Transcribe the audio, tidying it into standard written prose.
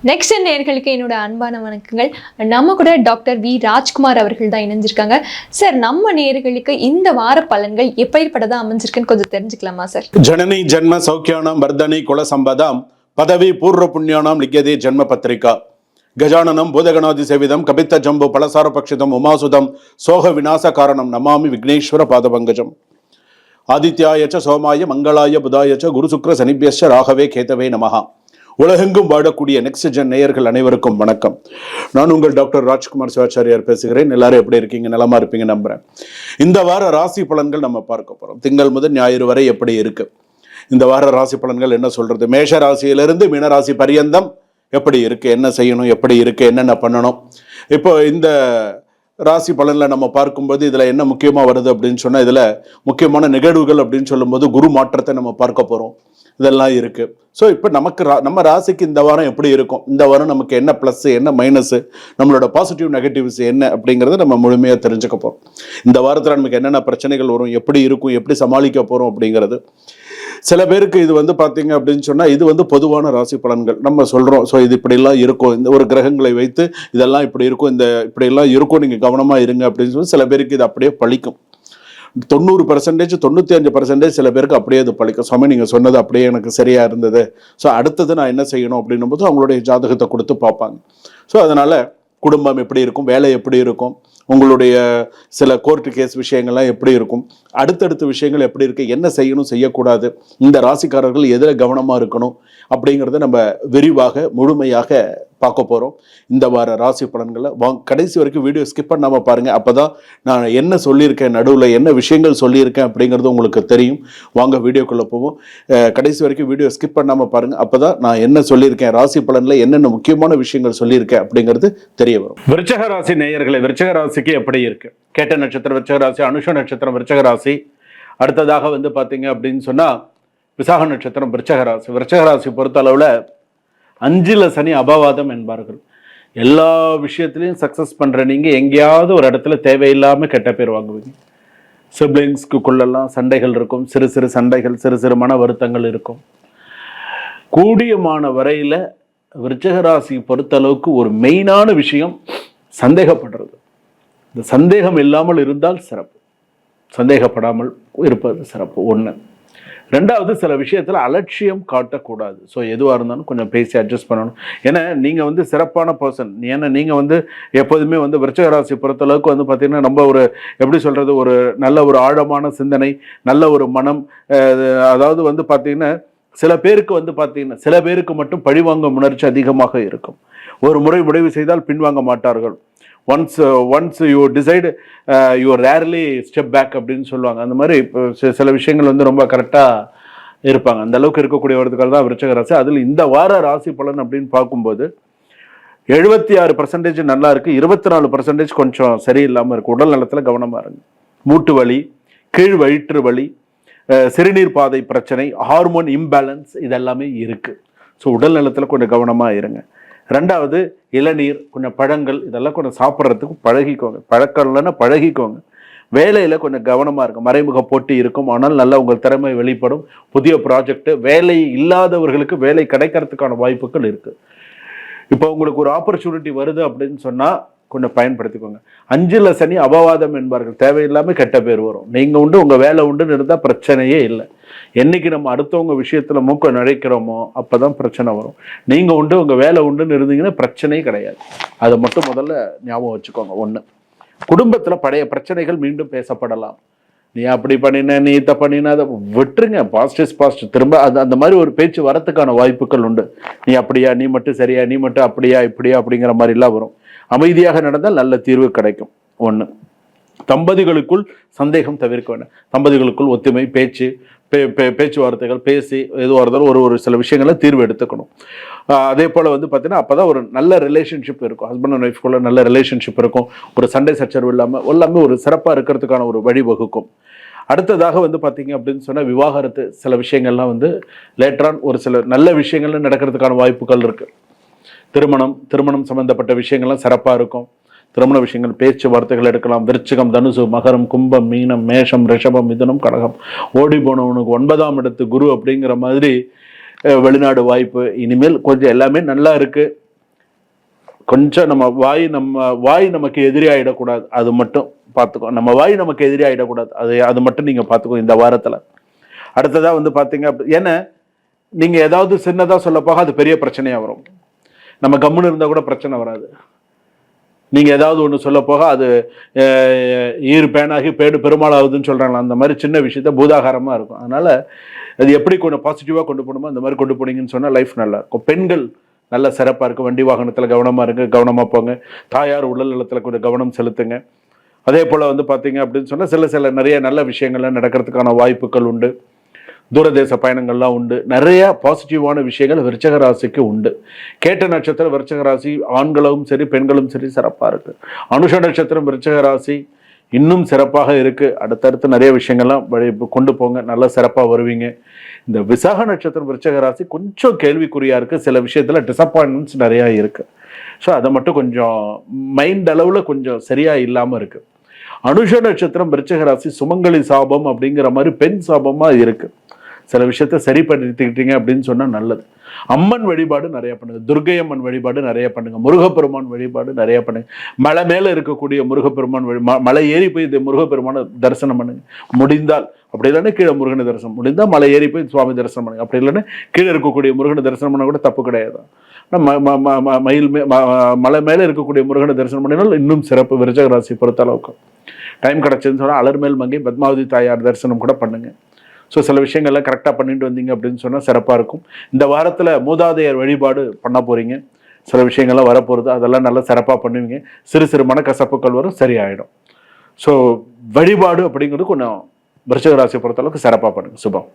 Next நேயர்களுக்கு என்னோட அன்பான வணக்கங்கள். நம்ம கூட டாக்டர் வி ராஜ்குமார் அவர்கள் தான் இணைஞ்சிருக்காங்க. சார், நம்ம நேயர்களுக்கு இந்த வார பலன்கள் எப்படிப்பட்டதா அமைஞ்சிருக்குன்னு கொஞ்சம் தெரிஞ்சுக்கலாமா சார்? ஜனனி ஜன்ம சௌக்கியானாம் வர்தனி குல சம்பதாம் பதவி பூர்வ புண்ணியானாம் லிக்யதே ஜன்ம பத்திரிகா கஜானனம் பூதகணாதி சேவிதம் கபித்த ஜம்பு பலசார பக்ஷிதம் உமாசுதம் சோக விநாச காரணம் நமாமி விக்னேஸ்வர பாதபங்கஜம். ஆதித்யாயச்ச சோமாய மங்களாய புதாயச்ச குரு சுக்ர சனிபியஸ்ச ராகவே கேதவே நமஹா. உலகெங்கும் வாழக்கூடிய நெக்ஸ்ட் ஜென் நேயர்கள் அனைவருக்கும் வணக்கம். நான் உங்கள் டாக்டர் ராஜ்குமார் சிவாச்சாரியார் பேசுகிறேன். எல்லாரும் எப்படி இருக்கீங்க? நலமா இருப்பீங்க நம்புறேன். இந்த வார ராசி பலன்கள் நம்ம பார்க்க போறோம். திங்கள் முதல் ஞாயிறு வரை எப்படி இருக்கு இந்த வார ராசி பலன்கள் என்ன சொல்றது? மேஷ ராசியிலிருந்து மீனராசி பரியந்தம் எப்படி இருக்கு, என்ன செய்யணும், எப்படி இருக்கு, என்னென்ன பண்ணணும். இப்போ இந்த ராசி பலனில் நம்ம பார்க்கும்போது இதில் என்ன முக்கியமாக வருது அப்படின்னு சொன்னால், இதில் முக்கியமான நிகழ்வுகள் அப்படின்னு சொல்லும்போது குரு மாற்றத்தை நம்ம பார்க்க போகிறோம். இதெல்லாம் இருக்குது. ஸோ இப்போ நம்ம ராசிக்கு இந்த வாரம் எப்படி இருக்கும், இந்த வாரம் நமக்கு என்ன ப்ளஸ்ஸு என்ன மைனஸு, நம்மளோட பாசிட்டிவ் நெகட்டிவ்ஸ் என்ன அப்படிங்கிறத நம்ம முழுமையாக தெரிஞ்சுக்க போகிறோம். இந்த வாரத்தில் நமக்கு என்னென்ன பிரச்சனைகள் வரும், எப்படி இருக்கும், எப்படி சமாளிக்க போகிறோம் அப்படிங்கிறது. சில பேருக்கு இது பார்த்தீங்க அப்படின்னு சொன்னால், இது பொதுவான ராசி பலன்கள் நம்ம சொல்கிறோம். ஸோ இது இப்படிலாம் இருக்கும், இந்த ஒரு கிரகங்களை வைத்து இதெல்லாம் இப்படி இருக்கும், இப்படியெல்லாம் இருக்கும், நீங்கள் கவனமாக இருங்க அப்படின்னு சொல்லி சில பேருக்கு இது அப்படியே பழிக்கும். 90%, 95% சில பேருக்கு அப்படியே அது பழிக்கும். சுவாமி நீங்கள் சொன்னது அப்படியே எனக்கு சரியாக இருந்தது, ஸோ அடுத்தது நான் என்ன செய்யணும் அப்படின்னும் போது அவங்களுடைய ஜாதகத்தை கொடுத்து பார்ப்பாங்க. ஸோ அதனால் குடும்பம் எப்படி இருக்கும், வேலை எப்படி இருக்கும், உங்களுடைய சில கோர்ட்டு கேஸ் விஷயங்கள்லாம் எப்படி இருக்கும், அடுத்தடுத்த விஷயங்கள் எப்படி இருக்குது, என்ன செய்யணும் செய்யக்கூடாது, இந்த ராசிக்காரர்கள் எதில் கவனமாக இருக்கணும் அப்படிங்கிறத நம்ம விரிவாக முழுமையாக பார்க்க போகிறோம். இந்த வார ராசி பலன்களை கடைசி வரைக்கும் வீடியோ ஸ்கிப் பண்ணாமல் பாருங்கள். அப்போ தான் நான் என்ன சொல்லியிருக்கேன், நடுவில் என்ன விஷயங்கள் சொல்லியிருக்கேன் அப்படிங்கிறது உங்களுக்கு தெரியும். வாங்க வீடியோக்குள்ளே போவோம். கடைசி வரைக்கும் வீடியோ ஸ்கிப் பண்ணாமல் பாருங்கள். அப்போ தான் நான் என்ன சொல்லியிருக்கேன், ராசி பலனில் என்னென்ன முக்கியமான விஷயங்கள் சொல்லியிருக்கேன் அப்படிங்கிறது தெரிய வரும். விருச்சக ராசி நேயர்களை, விருச்சக ராசிக்கு எப்படி இருக்கு? கேட்ட நட்சத்திரம் விருச்சக ராசி, அனுஷ நட்சத்திரம் விருச்சக ராசி, அடுத்ததாக பார்த்தீங்க அப்படின்னு சொன்னால் விசாக நட்சத்திரம் விருச்சக ராசி. விருச்சக ராசி பொறுத்த அளவில் 5ல் சனி அபவாதம் என்பார்கள். எல்லா விஷயத்துலையும் சக்ஸஸ் பண்ணுற நீங்கள் எங்கேயாவது ஒரு இடத்துல தேவையில்லாமல் கெட்ட பேர் வாங்குவீங்க. சிப்ளிங்ஸ்க்குள்ளெல்லாம் சண்டைகள் இருக்கும், சிறு சிறு சண்டைகள், சிறு சிறு மன வருத்தங்கள் இருக்கும். கூடியமான வரையில் விருச்சக ராசி பொறுத்தளவுக்கு ஒரு மெயினான விஷயம் சந்தேகப்படுறது. இந்த சந்தேகம் இல்லாமல் இருந்தால் சிறப்பு, சந்தேகப்படாமல் இருப்பது சிறப்பு. ஒன்று. ரெண்டாவது, சில விஷயத்தில் அலட்சியம் காட்டக்கூடாது. ஸோ எதுவாக இருந்தாலும் கொஞ்சம் பேசி அட்ஜஸ்ட் பண்ணணும். ஏன்னா நீங்கள் சிறப்பான பர்சன். ஏன்னா நீங்கள் எப்போதுமே விருச்சக ராசி பொறுத்தளவுக்கு பார்த்தீங்கன்னா நம்ம ஒரு எப்படி சொல்கிறது, ஒரு நல்ல ஒரு ஆழமான சிந்தனை, நல்ல ஒரு மனம். அதாவது பார்த்தீங்கன்னா சில பேருக்கு பார்த்தீங்கன்னா சில பேருக்கு மட்டும் பழிவாங்கும் உணர்ச்சி அதிகமாக இருக்கும். ஒரு முறை முடிவு செய்தால் பின்வாங்க மாட்டார்கள். Once you decide you rarely step back அப்படின்னு சொல்லுவாங்க. அந்த மாதிரி இப்போ சில விஷயங்கள் ரொம்ப கரெக்டாக இருப்பாங்க. அந்த அளவுக்கு இருக்கக்கூடியவர்கள் தான் விருச்சக ராசி. அதில் இந்த வார ராசி பலன் அப்படின்னு பார்க்கும்போது 76% நல்லா இருக்குது, 24% கொஞ்சம் சரியில்லாமல் இருக்குது. உடல் நலத்தில் கவனமாக இருங்க. மூட்டு வலி, கீழ் வயிற்று வலி, சிறுநீர் பாதை பிரச்சனை, ஹார்மோன் இம்பேலன்ஸ் இதெல்லாமே இருக்குது. ஸோ உடல் நலத்தில் கொஞ்சம் கவனமாக இருங்க. ரெண்டாவது, இளநீர், கொஞ்சம் பழங்கள் இதெல்லாம் கொஞ்சம் சாப்பிட்றதுக்கு பழகிக்கோங்க. பழக்கம் இல்லைன்னா பழகிக்கோங்க. வேலையில் கொஞ்சம் கவனமாக இருக்கும். மறைமுக போட்டி இருக்கும், ஆனால் நல்லா உங்கள் திறமை வெளிப்படும். புதிய ப்ராஜெக்ட், வேலை இல்லாதவர்களுக்கு வேலை கிடைக்கிறதுக்கான வாய்ப்புகள் இருக்குது. இப்போ உங்களுக்கு ஒரு ஆப்பர்ச்சுனிட்டி வருது அப்படின்னு சொன்னால் கொஞ்சம் பயன்படுத்திக்கோங்க. 5ல் சனி அபவாதம் என்பார்கள். தேவையில்லாமல் கெட்ட பேர் வரும். நீங்கள் உண்டு உங்கள் வேலை உண்டுன்னு இருந்தால் பிரச்சனையே இல்லை. என்னைக்கு நம்ம அடுத்தவங்க விஷயத்தில் மூக்க நுழைக்கிறோமோ அப்போ தான் பிரச்சனை வரும். நீங்கள் உண்டு உங்கள் வேலை உண்டுன்னு இருந்தீங்கன்னா பிரச்சனையே கிடையாது. அதை மட்டும் முதல்ல ஞாபகம் வச்சுக்கோங்க. ஒன்று, குடும்பத்தில் பழைய பிரச்சனைகள் மீண்டும் பேசப்படலாம். நீ அப்படி பண்ணின, நீ இதை பண்ணின, அதை விட்டுருங்க. Past is past. திரும்ப அந்த மாதிரி ஒரு பேச்சு வரத்துக்கான வாய்ப்புகள் உண்டு. நீ அப்படியா, நீ மட்டும் சரியா, நீ மட்டும் அப்படியா இப்படியா அப்படிங்கிற மாதிரிலாம் வரும். அமைதியாக நடந்தால் நல்ல தீர்வு கிடைக்கும். ஒன்று. தம்பதிகளுக்குள் சந்தேகம் தவிர்க்க வேண்டும். தம்பதிகளுக்குள் ஒத்துமை, பேச்சுவார்த்தைகள் பேசி எதுவாக இருந்தாலும் ஒரு சில விஷயங்களை தீர்வு எடுத்துக்கணும். அதே போல் பார்த்தீங்கன்னா அப்போ தான் ஒரு நல்ல ரிலேஷன்ஷிப் இருக்கும். ஹஸ்பண்ட் அண்ட் ஒய்ஃப்குள்ள நல்ல ரிலேஷன்ஷிப் இருக்கும். ஒரு சண்டை சச்சரவு இல்லாமல் எல்லாமே ஒரு சிறப்பாக இருக்கிறதுக்கான ஒரு வழிவகுக்கும். அடுத்ததாக பார்த்தீங்க அப்படின்னு சொன்னால் விவாகரத்து சில விஷயங்கள்லாம் லேட்டரான் ஒரு சில நல்ல விஷயங்கள்லாம் நடக்கிறதுக்கான வாய்ப்புகள் இருக்குது. திருமணம் சம்பந்தப்பட்ட விஷயங்கள்லாம் சிறப்பாக இருக்கும். திருமண விஷயங்கள், பேச்சுவார்த்தைகள் எடுக்கலாம். விருச்சிகம், தனுசு, மகரம், கும்பம், மீனம், மேஷம், ரிஷபம், மிதுனம், கடகம். ஓடி போனவனுக்கு 9ஆம் இடத்து குரு அப்படிங்கிற மாதிரி வெளிநாடு வாய்ப்பு. இனிமேல் கொஞ்சம் எல்லாமே நல்லா இருக்குது. கொஞ்சம் நம்ம வாய் நமக்கு எதிரி ஆயிடக்கூடாது, அது மட்டும் பார்த்துக்கோ. நம்ம வாய் நமக்கு எதிரி ஆயிடக்கூடாது, அது மட்டும் நீங்க பார்த்துக்கோ இந்த வாரத்துல. அடுத்ததா வந்து பாத்தீங்க ஏன்னா நீங்க ஏதாவது சின்னதா சொல்ல போக அது பெரிய பிரச்சனையா வரும். நம்ம கம்முன்னு இருந்தா கூட பிரச்சனை வராது. நீங்க ஏதாவது ஒண்ணு சொல்ல போக அது ஈர் பேனாகி பேடு பெருமாள் ஆகுதுன்னு சொல்றாங்களா, அந்த மாதிரி சின்ன விஷயத்த பூதாகாரமா இருக்கும். அதனால அது எப்படி கொஞ்சம் பாசிட்டிவா கொண்டு போகணுமோ அந்த மாதிரி கொண்டு போனீங்கன்னு சொன்னா லைஃப் நல்லா இருக்கும். பெண்கள் நல்ல சிறப்பா இருக்கு. வண்டி வாகனத்துல கவனமா இருங்க, கவனமா போங்க. தாயார் உடல் நலத்துல கொஞ்சம் கவனம் செலுத்துங்க. அதே போல வந்து பாத்தீங்க அப்படின்னு சொன்னா சில நிறைய நல்ல விஷயங்கள்லாம் நடக்கிறதுக்கான வாய்ப்புகள் உண்டு. தூரதேச பயணங்கள்லாம் உண்டு. நிறைய பாசிட்டிவான விஷயங்கள் விருச்சிக ராசிக்கு உண்டு. கேட்ட நட்சத்திரம் விருச்சிக ராசி ஆண்களும் சரி பெண்களும் சரி சிறப்பா இருக்கு. அனுஷ நட்சத்திரம் விருச்சிக ராசி இன்னும் சிறப்பாக இருக்கு. அடுத்தடுத்து நிறைய விஷயங்கள்லாம் கொண்டு போங்க, நல்லா சிறப்பா வருவீங்க. இந்த விசாக நட்சத்திரம் விருச்சிக ராசி கொஞ்சம் கேள்விக்குறியா இருக்கு. சில விஷயத்துல டிசப்பாயின்மெண்ட்ஸ் நிறைய இருக்கு. ஸோ அதை மட்டும் கொஞ்சம் மைண்ட் அளவுல கொஞ்சம் சரியா இல்லாம இருக்கு. அனுஷ நட்சத்திரம் விருச்சிக ராசி சுமங்கலி சாபம் அப்படிங்கிற மாதிரி பெண் சாபமா இருக்கு. சில விஷயத்த சரிப்படுத்திக்கிட்டீங்க அப்படின்னு சொன்னா நல்லது. அம்மன் வழிபாடு நிறைய பண்ணுங்க. துர்கை அம்மன் வழிபாடு நிறைய பண்ணுங்க. முருகப்பெருமான் வழிபாடு நிறைய பண்ணுங்க. மலை மேல இருக்கக்கூடிய முருகப்பெருமான் மலை ஏறி போய் இந்த முருகப்பெருமான தரிசனம் பண்ணுங்க முடிந்தால். அப்படி இல்லைன்னா கீழே முருகனை தரிசனம், முடிந்தால் மலை ஏறி போய் சுவாமி தரிசனம் பண்ணுங்க. அப்படி இல்லைன்னா கீழே இருக்கக்கூடிய முருகனை தரிசனம் பண்ண கூட தப்பு கிடையாது. மலை மேல இருக்கக்கூடிய முருகனை தரிசனம் பண்ணினால் இன்னும் சிறப்பு. விருச்சிக ராசி பொறுத்த அளவுக்கு டைம் கிடைச்சதுன்னு சொன்னா அலர்மேல் மங்கை பத்மாவதி தாயார் தரிசனம் கூட பண்ணுங்க. ஸோ சில விஷயங்கள்லாம் கரெக்டாக பண்ணிட்டு வந்தீங்க அப்படின்னு சொன்னால் சிறப்பாக இருக்கும். இந்த வாரத்தில் மூதாதையர் வழிபாடு பண்ண போறீங்க. சில விஷயங்கள்லாம் வரப்போகிறது, அதெல்லாம் நல்லா சிறப்பாக பண்ணுவீங்க. சிறு மனக்கசப்புகள் வரும், சரியாயிடும். ஸோ வழிபாடு அப்படிங்கிறது கொஞ்சம் விருச்சிக ராசி பொறுத்தளவுக்கு சிறப்பாக பண்ணுங்க. சுபம்.